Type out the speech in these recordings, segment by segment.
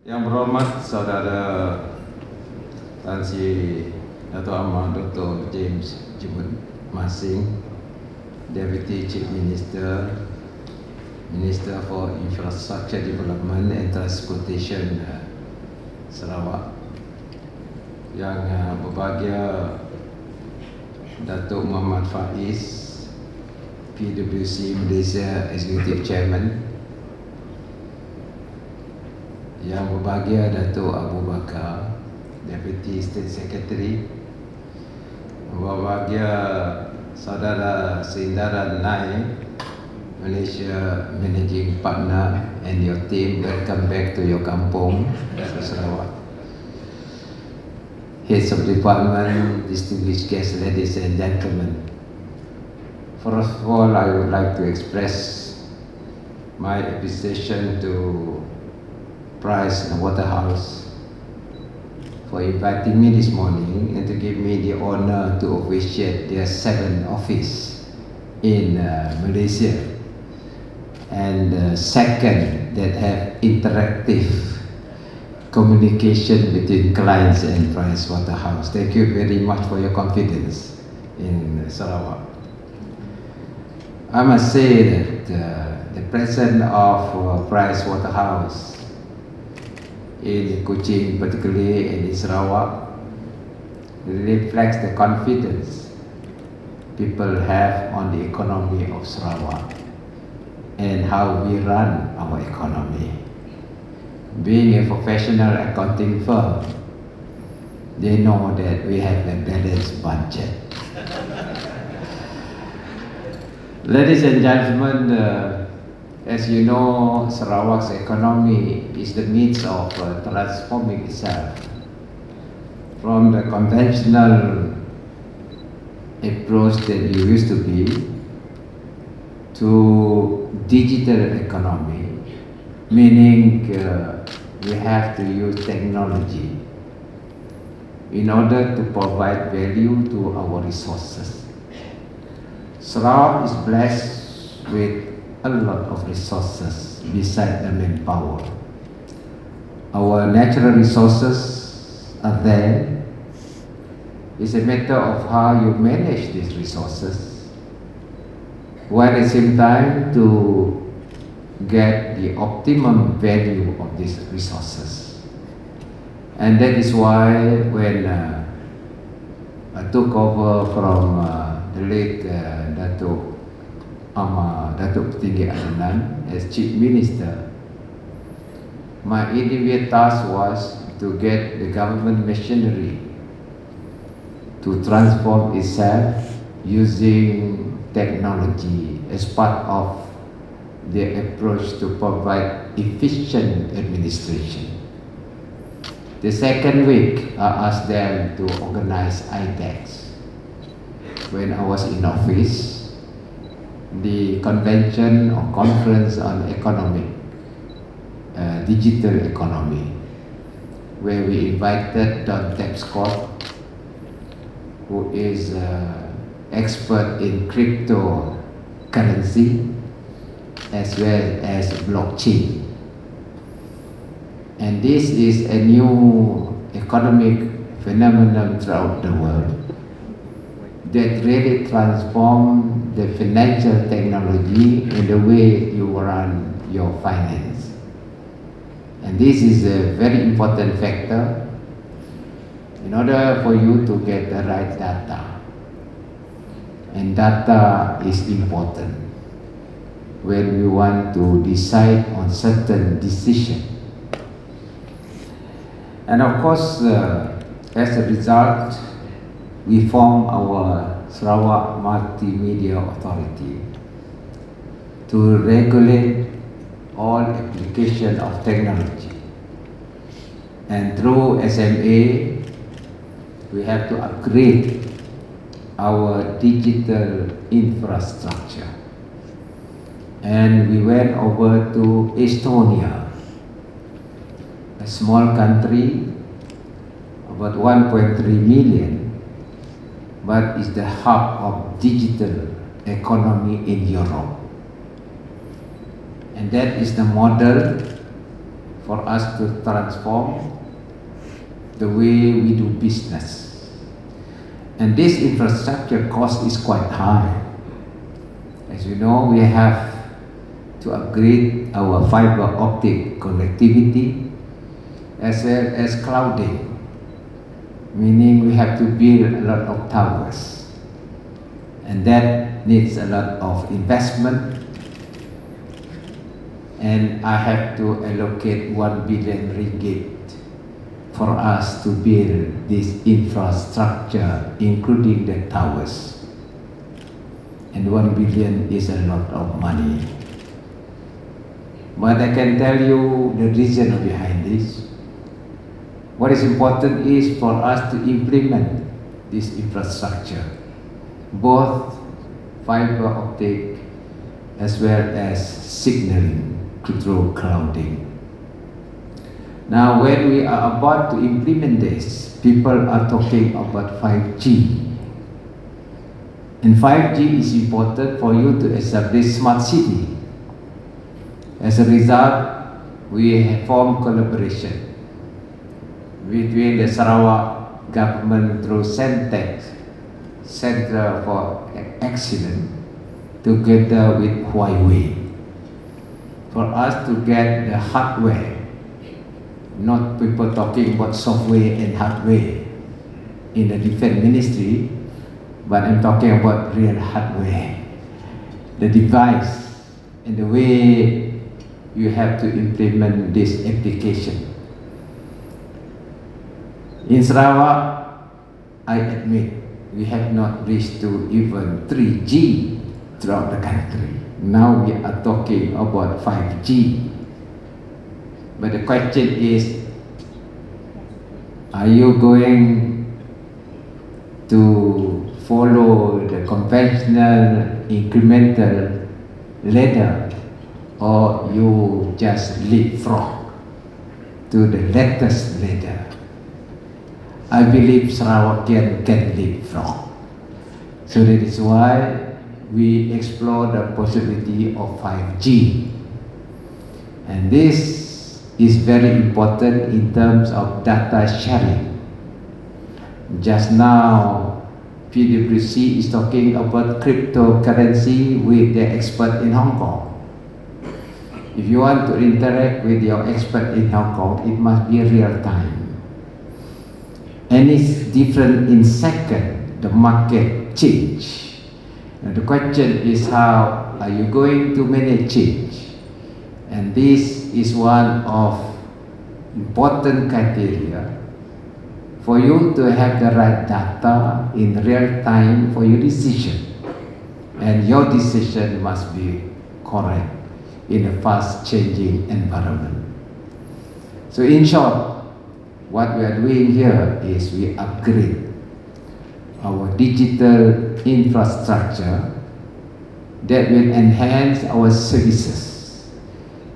Yang berhormat Saudara Tan Sri Dato' Ahmad Dr. James Jibun Masing, Deputy Chief Minister, Minister for Infrastructure Development and Transportation Sarawak, yang berbahagia Datuk Muhammad Faiz, PwC Malaysia Executive Chairman, yang berbahagia Datuk Abu Bakar, Deputy State Secretary, berbahagia Saudara Sindaran Nai, Malaysia Managing Partner, and your team. Welcome back to your kampung, Sarawak. Heads of Department, distinguished guests, ladies and gentlemen. First of all, I would like to express my appreciation to PricewaterhouseCoopers for inviting me this morning and to give me the honor to officiate their 7th office in Malaysia, and second, that have interactive communication between clients and Pricewaterhouse. Thank you very much for your confidence in Sarawak. I must say that the presence of Pricewaterhouse in Kuching, particularly in Sarawak, reflects the confidence people have on the economy of Sarawak and how we run our economy. Being a professional accounting firm, they know that we have a balanced budget. Ladies and gentlemen, as you know, Sarawak's economy is the midst of transforming itself from the conventional approach that we used to be to digital economy, meaning we have to use technology in order to provide value to our resources. Sarawak is blessed with a lot of resources besides the manpower. Our natural resources are there. It's a matter of how you manage these resources, while at the same time to get the optimum value of these resources. And that is why when I took over from the late Datuk Tinggi Adnan as Chief Minister, my immediate task was to get the government machinery to transform itself using technology as part of the approach to provide efficient administration. The second week, I asked them to organize IDEX. When I was in office, the convention or conference on economic, digital economy, where we invited Don Tapscott, who is expert in cryptocurrency as well as blockchain. And this is a new economic phenomenon throughout the world that really transform the financial technology and the way you run your finance. And this is a very important factor in order for you to get the right data. And data is important when we want to decide on certain decision. And of course, as a result, we form our Sarawak Multimedia Authority to regulate all application of technology. And through SMA, we have to upgrade our digital infrastructure. And we went over to Estonia, a small country, about 1.3 million, but is the hub of digital economy in Europe. And that is the model for us to transform the way we do business. And this infrastructure cost is quite high. As you know, we have to upgrade our fiber optic connectivity as well as clouding, meaning we have to build a lot of towers. And that needs a lot of investment. And I have to allocate 1 billion ringgit for us to build this infrastructure, including the towers. And 1 billion is a lot of money. But I can tell you the reason behind this. What is important is for us to implement this infrastructure, both fiber optic as well as signaling through clouding. Now, when we are about to implement this, people are talking about 5G. And 5G is important for you to establish smart city. As a result, we have formed collaboration between the Sarawak government through Centex, Center for Excellence, together with Huawei, for us to get the hardware, not people talking about software and hardware in the defense ministry, but I'm talking about real hardware, the device and the way you have to implement this application. In Sarawak, I admit, we have not reached to even 3G throughout the country. Now we are talking about 5G. But the question is, are you going to follow the conventional incremental ladder, or you just leapfrog to the latest ladder? I believe Sarawakian can leapfrog. So that is why we explore the possibility of 5G. And this is very important in terms of data sharing. Just now, PwC is talking about cryptocurrency with the expert in Hong Kong. If you want to interact with your expert in Hong Kong, it must be real time. And it's different in second, the market change. Now the question is, how are you going to manage change? And this is one of important criteria for you to have the right data in real time for your decision. And your decision must be correct in a fast changing environment. So in short, what we are doing here is we upgrade our digital infrastructure that will enhance our services,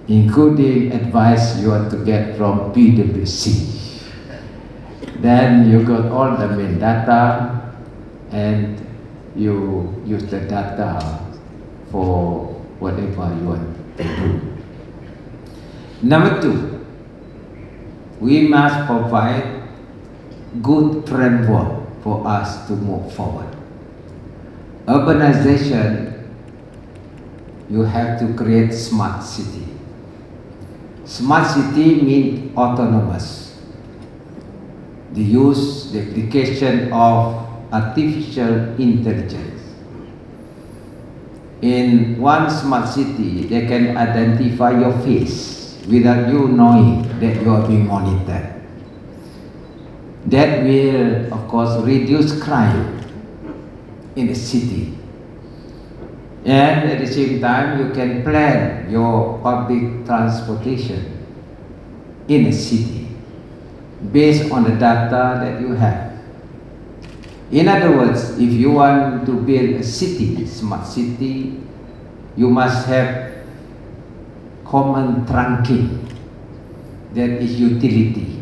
including advice you want to get from PwC. Then you got all the main data and you use the data for whatever you want to do. Number 2, we must provide good framework for us to move forward. Urbanization, you have to create smart city. Smart city means autonomous. The use, the application of artificial intelligence. In one smart city, they can identify your face without you knowing that you are being monitored. That will, of course, reduce crime in the city. And at the same time, you can plan your public transportation in a city based on the data that you have. In other words, if you want to build a city, smart city, you must have common trunking, that is utility,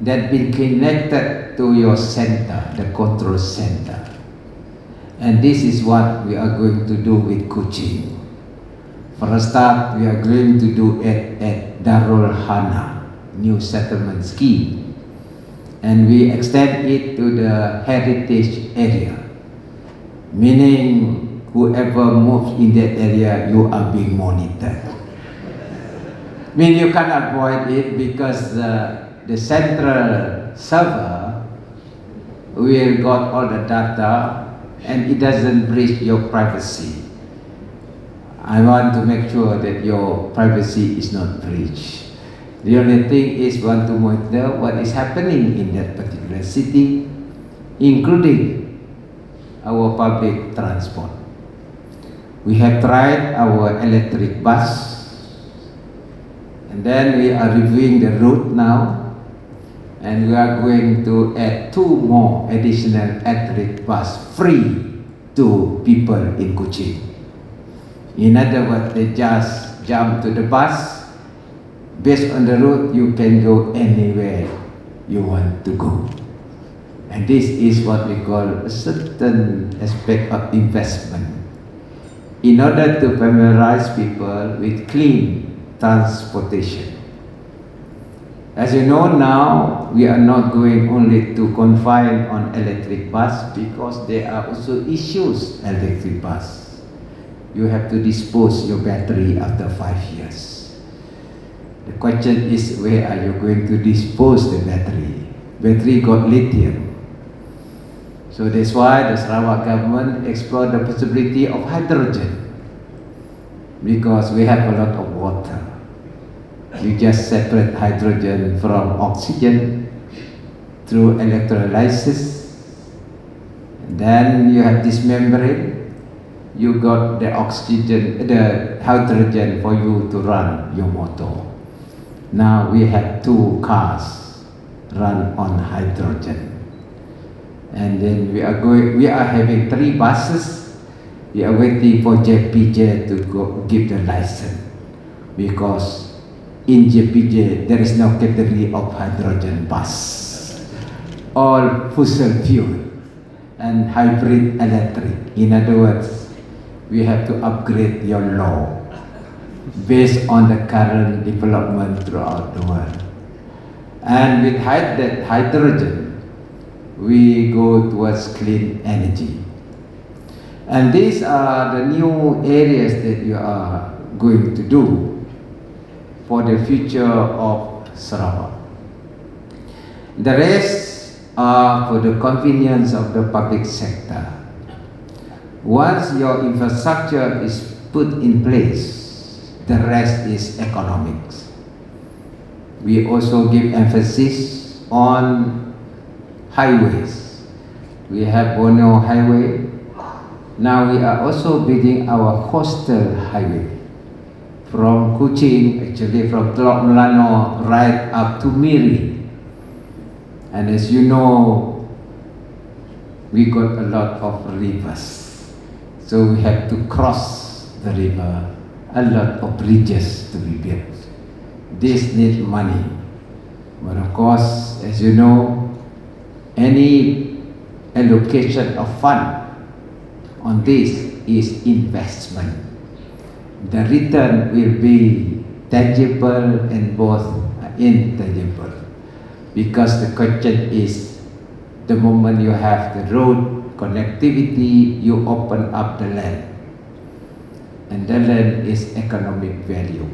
that been connected to your center, the control center. And this is what we are going to do with Kuching. For a start, we are going to do it at Darul Hana, new settlement scheme. And we extend it to the heritage area, meaning whoever moves in that area, you are being monitored. I mean, you can't avoid it because the central server will got all the data and it doesn't breach your privacy. I want to make sure that your privacy is not breached. The only thing is we want to monitor what is happening in that particular city, including our public transport. We have tried our electric bus, and then we are reviewing the route now, and we are going to add 2 more additional electric bus free to people in Kuching. In other words, they just jump to the bus. Based on the route, you can go anywhere you want to go. And this is what we call a certain aspect of investment. In order to familiarize people with clean transportation. As you know now, we are not going only to confine on electric bus because there are also issues electric bus. You have to dispose your battery after 5 years. The question is, where are you going to dispose the battery? Battery got lithium. So that's why the Sarawak government explored the possibility of hydrogen. Because we have a lot of water. You just separate hydrogen from oxygen through electrolysis. And then you have this membrane. You got the oxygen, the hydrogen for you to run your motor. Now we have 2 cars run on hydrogen, and then we are having 3 buses. We are waiting for JPJ to go give the license, because in JPJ there is no category of hydrogen bus, all fossil fuel and hybrid electric. In other words, we have to upgrade your law based on the current development throughout the world. And with that hydrogen, we go towards clean energy. And these are the new areas that you are going to do for the future of Sarawak. The rest are for the convenience of the public sector. Once your infrastructure is put in place, the rest is economics. We also give emphasis on highways. We have Borneo Highway. Now we are also building our coastal highway from Kuching, actually from Teluk Melano right up to Miri. And as you know, we got a lot of rivers. So we have to cross the river. A lot of bridges to be built. This needs money. But of course, as you know, any allocation of fund on this is investment. The return will be tangible and both intangible. Because the question is, the moment you have the road connectivity, you open up the land. And the land is economic value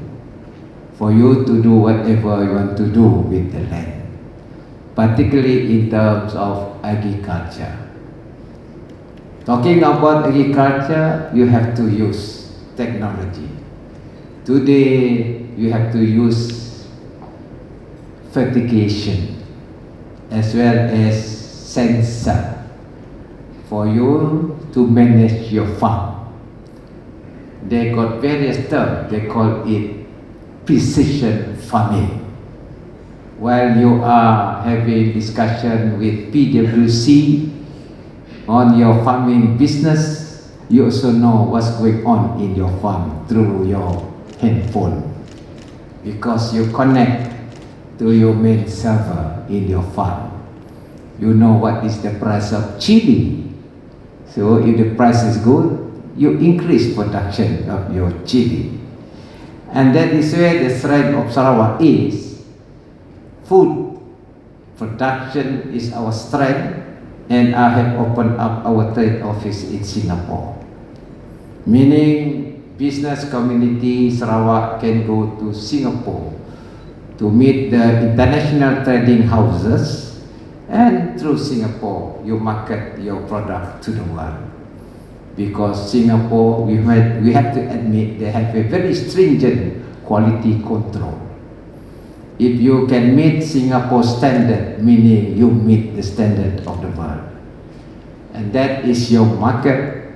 for you to do whatever you want to do with the land, particularly in terms of agriculture. Talking about agriculture, you have to use technology. Today, you have to use fertigation as well as sensor for you to manage your farm. They got various terms. They call it precision farming. While you are having discussion with PwC on your farming business, you also know what's going on in your farm through your handphone, because you connect to your main server in your farm. You know what is the price of chili. So if the price is good, you increase production of your chili. And that is where the strength of Sarawak is. Food production is our strength, and I have opened up our trade office in Singapore. Meaning business community Sarawak can go to Singapore to meet the international trading houses, and through Singapore you market your product to the world. Because Singapore, we have to admit, they have a very stringent quality control. If you can meet Singapore standard, meaning you meet the standard of the world. And that is your market.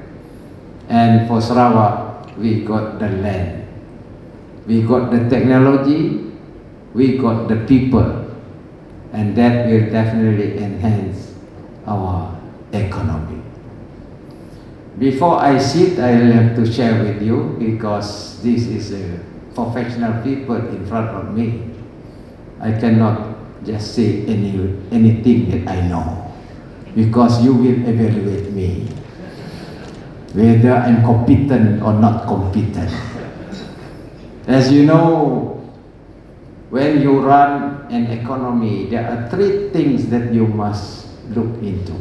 And for Sarawak, we got the land, we got the technology, we got the people, and that will definitely enhance our economy. Before I sit, I will have to share with you, because this is a professional people in front of me. I cannot just say anything that I know, because you will evaluate me whether I'm competent or not competent. As you know, when you run an economy, there are three things that you must look into.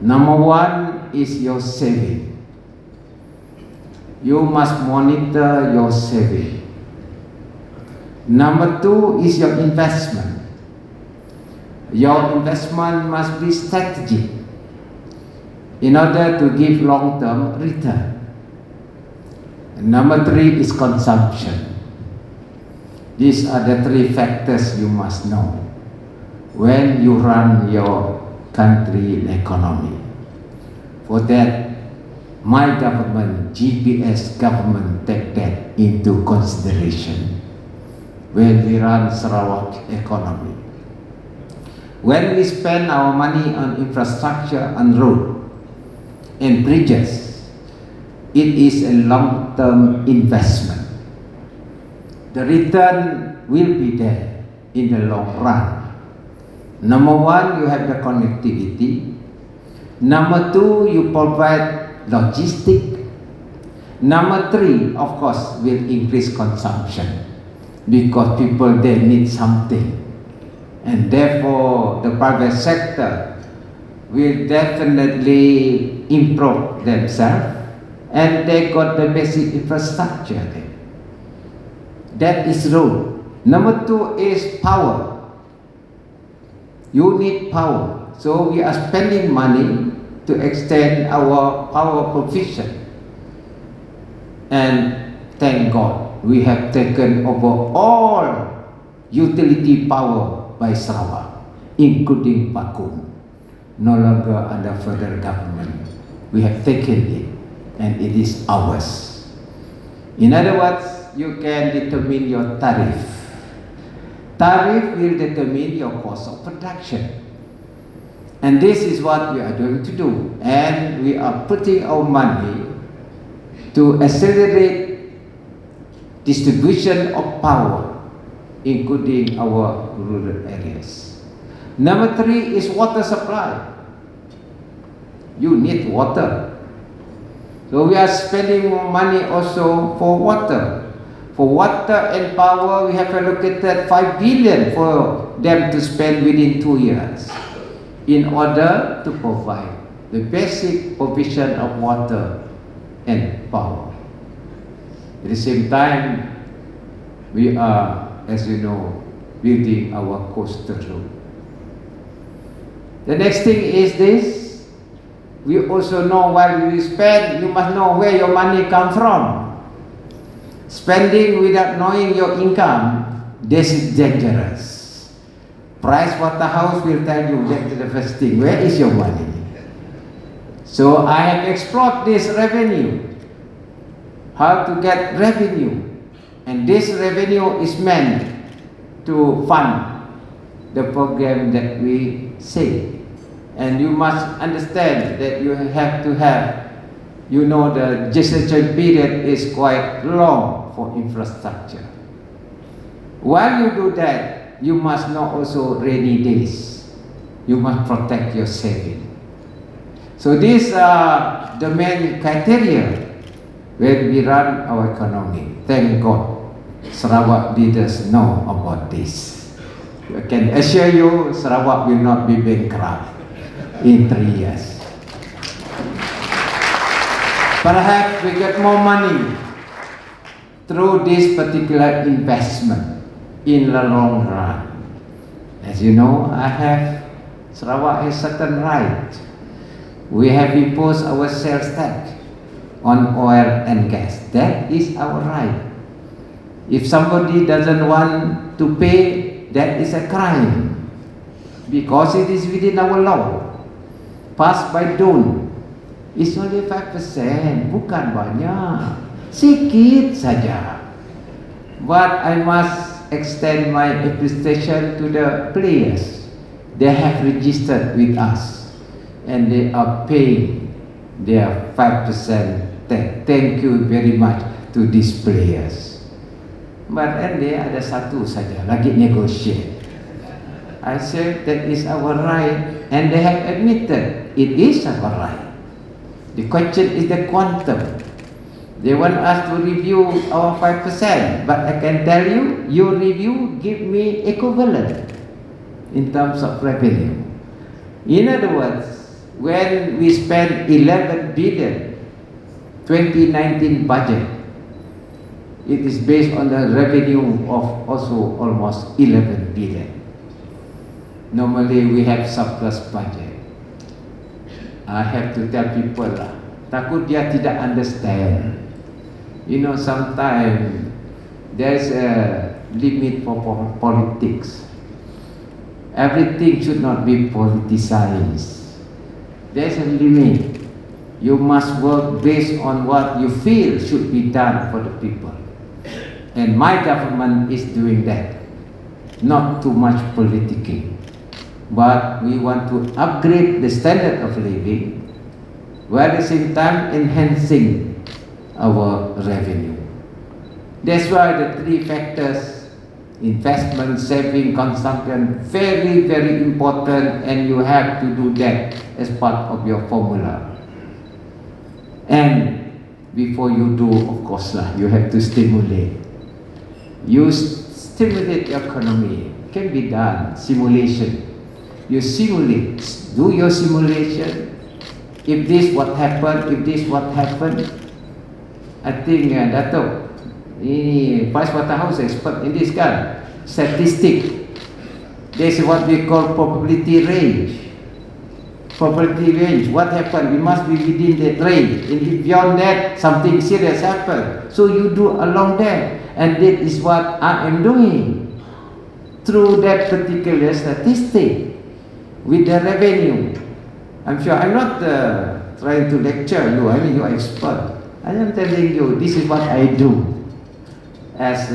Number one is your saving. You must monitor your saving. Number two is your investment. Your investment must be strategic in order to give long-term return. And number three is consumption. These are the three factors you must know when you run your country and economy. For that, my government, GPS government, take that into consideration when we run Sarawak economy. When we spend our money on infrastructure and road and bridges, it is a long-term investment. The return will be there in the long run. Number one, you have the connectivity. Number two, you provide logistic. Number three, of course, will increase consumption, because people, they need something. And therefore, the private sector will definitely improve themselves, and they got the basic infrastructure there. That is road. Number two is power. You need power. So we are spending money to extend our power provision. And thank God, we have taken over all utility power by Sarawak, including Pakun, no longer under federal government. We have taken it, and it is ours. In other words, you can determine your tariff. Tariff will determine your cost of production. And this is what we are going to do. And we are putting our money to accelerate distribution of power, including our rural areas. Number three is water supply. You need water. So we are spending more money also for water. For water and power, we have allocated 5 billion for them to spend within 2 years in order to provide the basic provision of water and power. At the same time, we are, as you know, building our coastal road. The next thing is this. We also know while we spend, you must know where your money comes from. Spending without knowing your income, this is dangerous. PricewaterhouseCoopers will tell you that the first thing, where is your money? So I have explored this revenue, how to get revenue. And this revenue is meant to fund the program that we say. And you must understand that you have to have, you know, the gestation period is quite long for infrastructure. While you do that, you must know also rainy days. You must protect your saving. So these are the main criteria when we run our economy. Thank God, Sarawak leaders know about this. I can assure you, Sarawak will not be bankrupt in 3 years. Perhaps we get more money through this particular investment in the long run. As you know, Sarawak has certain right. We have imposed our sales tax on oil and gas. That is our right. If somebody doesn't want to pay, that is a crime, because it is within our law, passed by DUN. It's only 5%, bukan banyak, sikit saja. But I must extend my appreciation to the players. They have registered with us and they are paying their 5% tax. Thank you very much to these players. But they ada satu saja lagi negotiate. I said that is our right, and they have admitted it is our right. The question is the quantum. They want us to review our 5%, but I can tell you, your review give me equivalent in terms of revenue. In other words, when we spend 11 billion 2019 budget, it is based on the revenue of also almost 11 billion. Normally we have surplus budget. I have to tell people lah, takut dia tidak understand. You know, sometimes there's a limit for politics. Everything should not be politicized. There's a limit. You must work based on what you feel should be done for the people. And my government is doing that. Not too much politicking. But we want to upgrade the standard of living, while at the same time enhancing our revenue. That's why the three factors, investment, saving, consumption, very, very important, and you have to do that as part of your formula. And before you do, of course, you have to stimulate. You stimulate the economy. It can be done. Simulation. You simulate. Do your simulation. If this what happened, if this what happened. I think Dato' ini PricewaterhouseCoopers expert in this kan, statistic. There's what we call probability range. Probability range. What happened? We must be within that range. If beyond that, something serious happened. So you do along that, and that is what I am doing through that particular statistic with the revenue. I'm sure I'm not trying to lecture you. I mean, you're expert. I am telling you, this is what I do as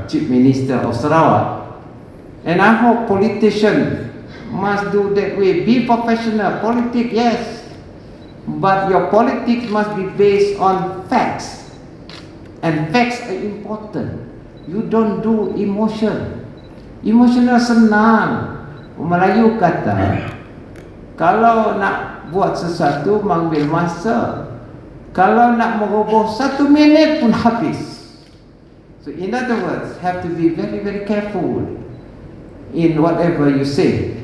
Chief Minister of Sarawak. And I hope politicians must do that way. Be professional. Politics, yes. But your politics must be based on facts. And facts are important. You don't do emotion. Emotional senang. Melayu kata, kalau nak buat sesuatu mengambil masa. Kalau nak meroboh 1 minit pun habis. So in other words, have to be very, very careful in whatever you say.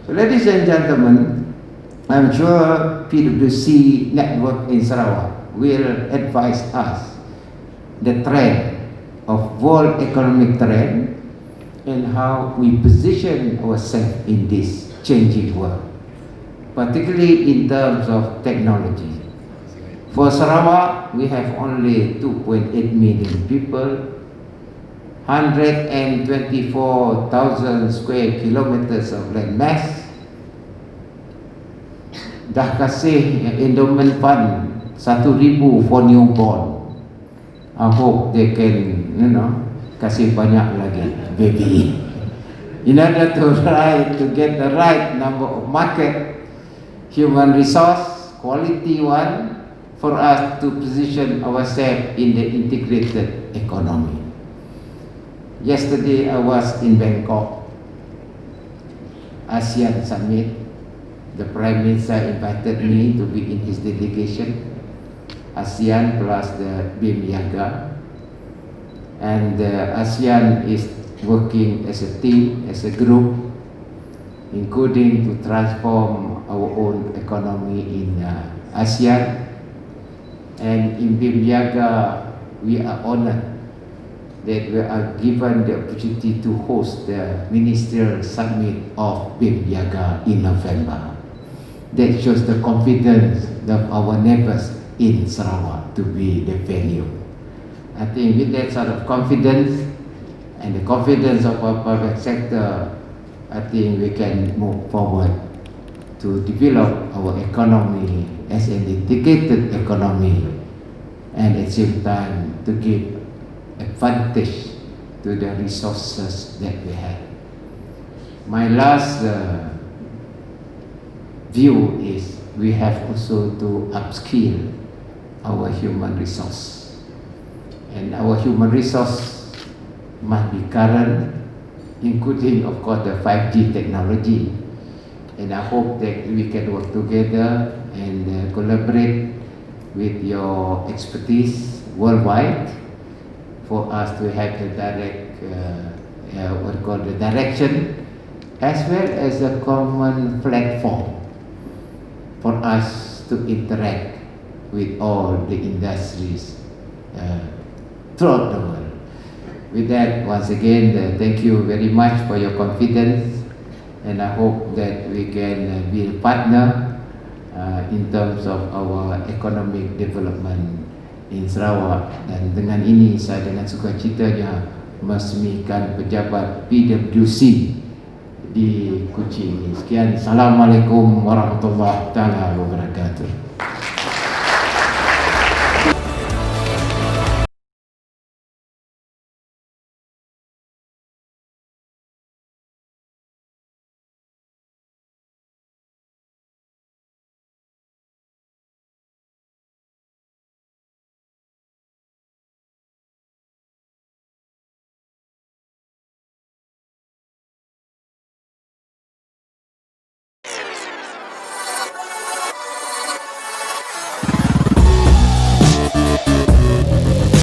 So ladies and gentlemen, I'm sure PwC network in Sarawak will advise us the trend of world economic trend and how we position ourselves in this changing world, particularly in terms of technology. For Sarawak, we have only 2.8 million people, 124,000 square kilometers of land mass. Dah kasih endowment fund 1,000 for newborn. I hope they can, kasih banyak lagi baby. In order to get the right number of market, human resource, quality one, for us to position ourselves in the integrated economy. Yesterday I was in Bangkok, ASEAN Summit. The Prime Minister invited me to be in his delegation. ASEAN plus the BIM Yaga. And ASEAN is working as a team, as a group, including to transform our own economy in ASEAN. And in BIM Yaga, we are honored that we are given the opportunity to host the ministerial summit of BIM Yaga in November. That shows the confidence of our neighbors in Sarawak to be the venue. I think with that sort of confidence and the confidence of our private sector, I think we can move forward to develop our economy as an integrated economy, and at the same time to give advantage to the resources that we have. My last view is we have also to upskill our human resource, and our human resource must be current, including of course the 5G technology. And I hope that we can work together and collaborate with your expertise worldwide for us to have the direct, the direction, as well as a common platform for us to interact with all the industries throughout the world. With that, once again, thank you very much for your confidence, and I hope that we can be a partner in terms of our economic development in Sarawak. Dan dengan ini saya dengan sukacitanya meresmikan pejabat PwC di Kuching. Sekian, Assalamualaikum warahmatullahi wabarakatuh.